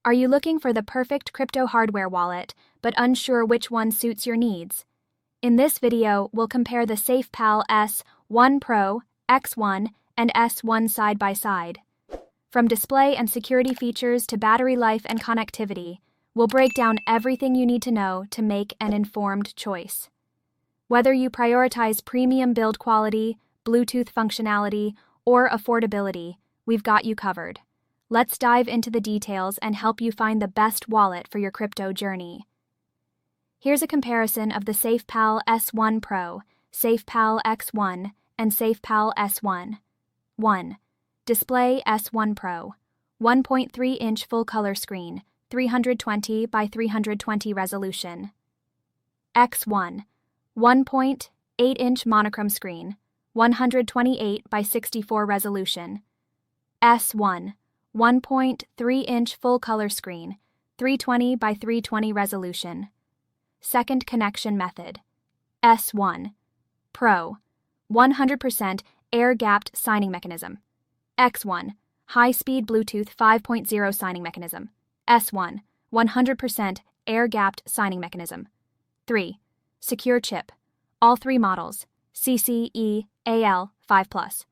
Are you looking for the perfect crypto hardware wallet, but unsure which one suits your needs? In this video, we'll compare the SafePal S1 Pro, X1, and S1 side by side. From display and security features to battery life and connectivity, we'll break down everything you need to know to make an informed choice. Whether you prioritize premium build quality, Bluetooth functionality, or affordability, we've got you covered. Let's dive into the details and help you find the best wallet for your crypto journey. Here's a comparison of the SafePal S1 Pro, SafePal X1, and SafePal S1. 1. Display S1 Pro, 1.3-inch full-color screen, 320 by 320 resolution. X1, 1.8-inch monochrome screen, 128 by 64 resolution. S1, 1.3-inch full-color screen, 320 by 320 resolution. Second connection method. S1 Pro, 100% air-gapped signing mechanism. X1, high-speed Bluetooth 5.0 signing mechanism. S1, 100% air-gapped signing mechanism. 3. Secure chip. All three models. CCEAL5+.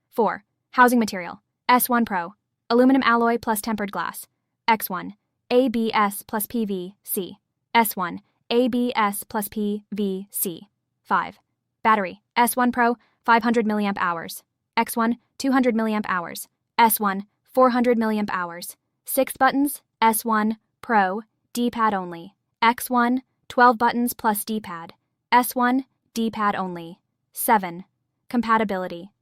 4. Housing material. S1 Pro, aluminum alloy plus tempered glass. X1, ABS plus PVC. S1, ABS plus PVC. 5. Battery. S1 Pro, 500 mAh. X1, 200 mAh. S1, 400 mAh. 6 buttons. S1 Pro, D-pad only. X1, 12 buttons plus D-pad. S1, D-pad only. 7. Compatibility.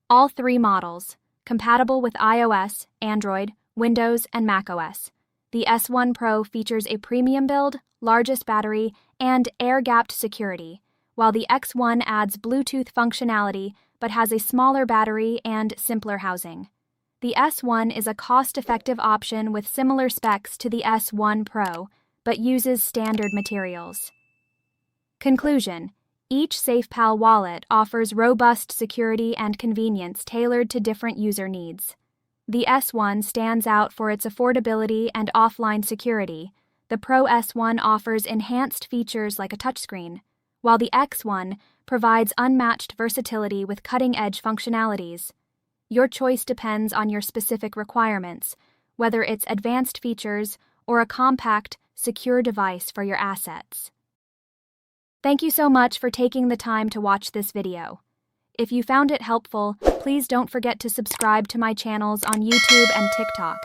All three models compatible with iOS, Android, Windows, and macOS. The S1 Pro features a premium build, largest battery, and air-gapped security, while the X1 adds Bluetooth functionality but has a smaller battery and simpler housing. The S1 is a cost-effective option with similar specs to the S1 Pro, but uses standard materials. Conclusion: each SafePal wallet offers robust security and convenience tailored to different user needs. The S1 stands out for its affordability and offline security. The Pro S1 offers enhanced features like a touchscreen, while the X1 provides unmatched versatility with cutting-edge functionalities. Your choice depends on your specific requirements, whether it's advanced features or a compact, secure device for your assets. Thank you so much for taking the time to watch this video. If you found it helpful, please don't forget to subscribe to my channels on YouTube and TikTok.